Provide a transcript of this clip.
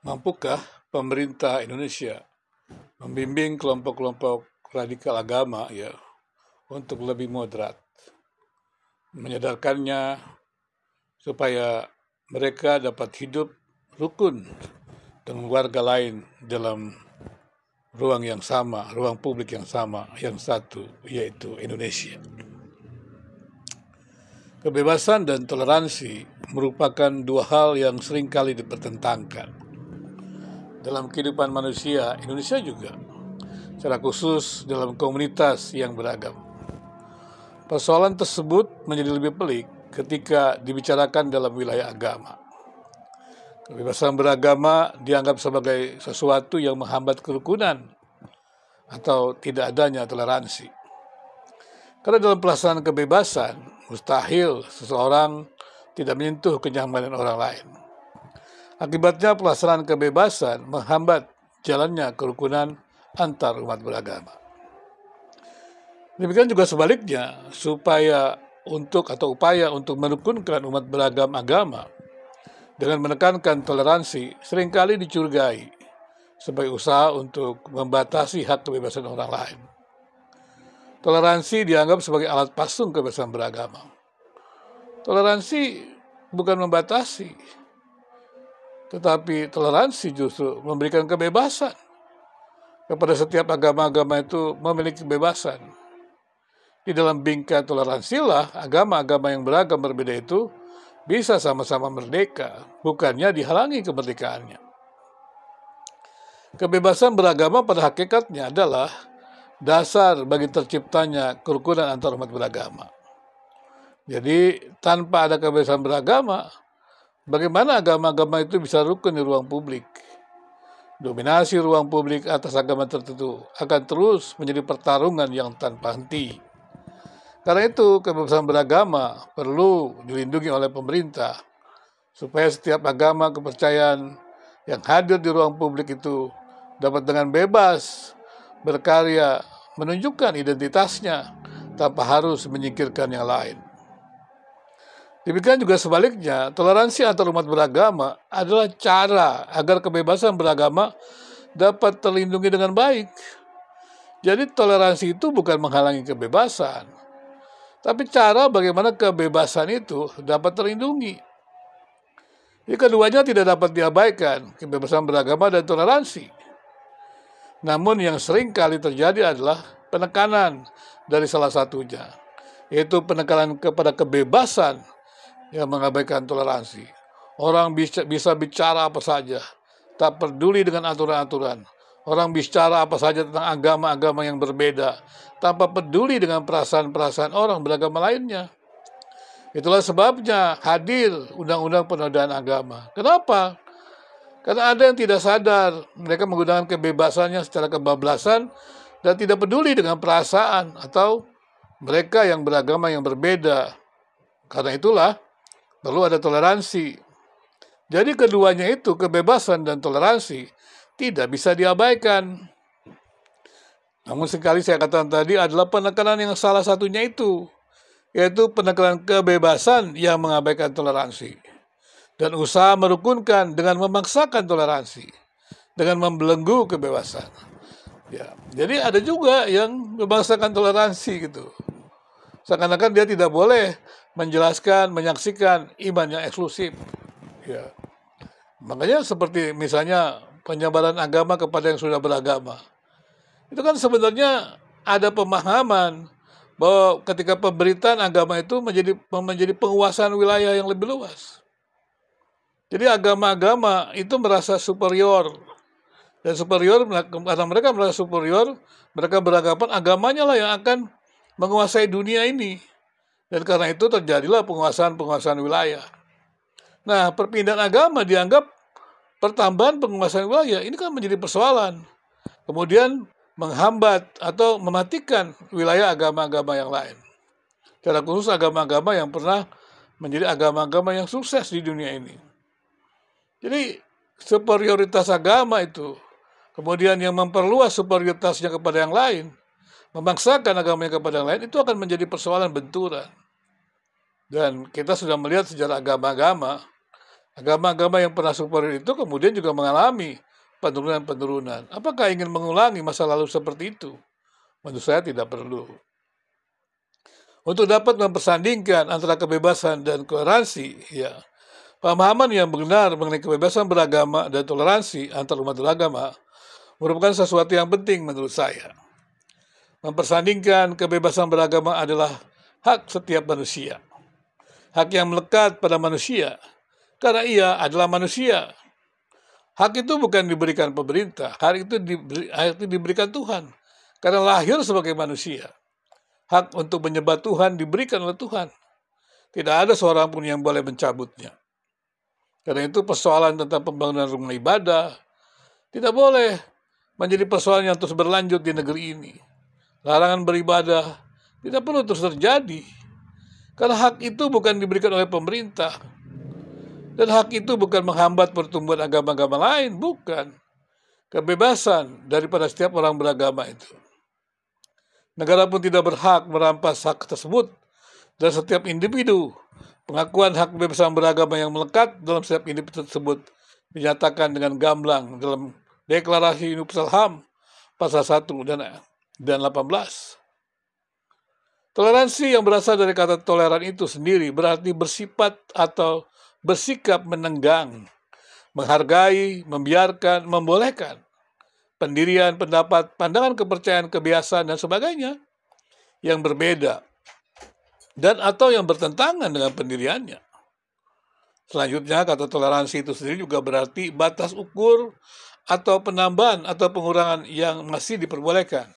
Mampukah pemerintah Indonesia membimbing kelompok-kelompok radikal agama untuk lebih moderat, menyadarkannya supaya mereka dapat hidup rukun dengan warga lain dalam ruang yang sama, ruang publik yang sama, yang satu, yaitu Indonesia. Kebebasan dan toleransi merupakan dua hal yang seringkali dipertentangkan dalam kehidupan manusia. Indonesia juga, secara khusus dalam komunitas yang beragam. Persoalan tersebut menjadi lebih pelik ketika dibicarakan dalam wilayah agama. Kebebasan beragama dianggap sebagai sesuatu yang menghambat kerukunan atau tidak adanya toleransi. Karena dalam pelaksanaan kebebasan, mustahil seseorang tidak menyentuh kenyamanan orang lain. Akibatnya pelaksanaan kebebasan menghambat jalannya kerukunan antar umat beragama. Demikian juga sebaliknya, upaya untuk merukunkan umat beragam agama dengan menekankan toleransi seringkali dicurigai sebagai usaha untuk membatasi hak kebebasan orang lain. Toleransi dianggap sebagai alat pasung kebebasan beragama. Toleransi bukan membatasi, tetapi toleransi justru memberikan kebebasan kepada setiap agama-agama itu memiliki kebebasan. Di dalam bingkai toleransilah agama-agama yang beragam berbeda itu bisa sama-sama merdeka, bukannya dihalangi kemerdekaannya. Kebebasan beragama pada hakikatnya adalah dasar bagi terciptanya kerukunan antar umat beragama. Jadi tanpa ada kebebasan beragama, bagaimana agama-agama itu bisa rukun di ruang publik? Dominasi ruang publik atas agama tertentu akan terus menjadi pertarungan yang tanpa henti. Karena itu, kebebasan beragama perlu dilindungi oleh pemerintah supaya setiap agama kepercayaan yang hadir di ruang publik itu dapat dengan bebas berkarya menunjukkan identitasnya tanpa harus menyingkirkan yang lain. Demikian juga sebaliknya, toleransi antar umat beragama adalah cara agar kebebasan beragama dapat terlindungi dengan baik. Jadi toleransi itu bukan menghalangi kebebasan, tapi cara bagaimana kebebasan itu dapat terlindungi. Jadi keduanya tidak dapat diabaikan, kebebasan beragama dan toleransi. Namun yang sering kali terjadi adalah penekanan dari salah satunya, yaitu penekanan kepada kebebasan yang mengabaikan toleransi. Orang bisa bicara apa saja, tak peduli dengan aturan-aturan. Orang bicara apa saja tentang agama-agama yang berbeda, tanpa peduli dengan perasaan-perasaan orang beragama lainnya. Itulah sebabnya hadir undang-undang penodaan agama. Kenapa? Karena ada yang tidak sadar, mereka menggunakan kebebasannya secara kebablasan dan tidak peduli dengan perasaan atau mereka yang beragama yang berbeda. Karena itulah perlu ada toleransi. Jadi keduanya itu, kebebasan dan toleransi, tidak bisa diabaikan. Namun sekali saya katakan tadi adalah penekanan yang salah satunya itu, yaitu penekanan kebebasan yang mengabaikan toleransi. Dan usaha merukunkan dengan memaksakan toleransi, dengan membelenggu kebebasan. Ya, jadi ada juga yang memaksakan toleransi gitu. Seakan-akan dia tidak boleh menjelaskan, menyaksikan iman yang eksklusif. Ya. Makanya seperti misalnya penyebaran agama kepada yang sudah beragama. Itu kan sebenarnya ada pemahaman bahwa ketika pemberitaan agama itu menjadi penguasaan wilayah yang lebih luas. Jadi agama-agama itu merasa superior. Dan superior, karena mereka merasa superior, mereka beranggapan agamanya lah yang akan menguasai dunia ini. Dan karena itu terjadilah penguasaan-penguasaan wilayah. Nah, perpindahan agama dianggap pertambahan penguasaan wilayah. Ini kan menjadi persoalan. Kemudian menghambat atau mematikan wilayah agama-agama yang lain. Secara khusus agama-agama yang pernah menjadi agama-agama yang sukses di dunia ini. Jadi superioritas agama itu, kemudian yang memperluas superioritasnya kepada yang lain, memaksakan agamanya kepada yang lain, itu akan menjadi persoalan benturan. Dan kita sudah melihat sejarah agama-agama, Agama-agama yang pernah superior itu kemudian juga mengalami penurunan-penurunan. Apakah ingin mengulangi masa lalu seperti itu? Menurut saya tidak perlu. Untuk dapat mempersandingkan antara kebebasan dan toleransi, ya, pemahaman yang benar mengenai kebebasan beragama dan toleransi antar umat beragama merupakan sesuatu yang penting menurut saya. Mempersandingkan kebebasan beragama adalah hak setiap manusia. Hak yang melekat pada manusia, karena ia adalah manusia. Hak itu bukan diberikan pemerintah, hak itu diberikan Tuhan. Karena lahir sebagai manusia. Hak untuk menyembah Tuhan diberikan oleh Tuhan. Tidak ada seorang pun yang boleh mencabutnya. Karena itu persoalan tentang pembangunan rumah ibadah tidak boleh menjadi persoalan yang terus berlanjut di negeri ini. Larangan beribadah tidak perlu terus terjadi. Karena hak itu bukan diberikan oleh pemerintah. Dan hak itu bukan menghambat pertumbuhan agama-agama lain, bukan. Kebebasan daripada setiap orang beragama itu. Negara pun tidak berhak merampas hak tersebut dan setiap individu. Pengakuan hak kebebasan beragama yang melekat dalam setiap individu tersebut dinyatakan dengan gamblang dalam Deklarasi Universal HAM pasal 1 dan 18. Toleransi yang berasal dari kata toleran itu sendiri berarti bersifat atau bersikap menenggang, menghargai, membiarkan, membolehkan pendirian, pendapat, pandangan, kepercayaan, kebiasaan, dan sebagainya yang berbeda dan atau yang bertentangan dengan pendiriannya. Selanjutnya, kata toleransi itu sendiri juga berarti batas ukur atau penambahan atau pengurangan yang masih diperbolehkan.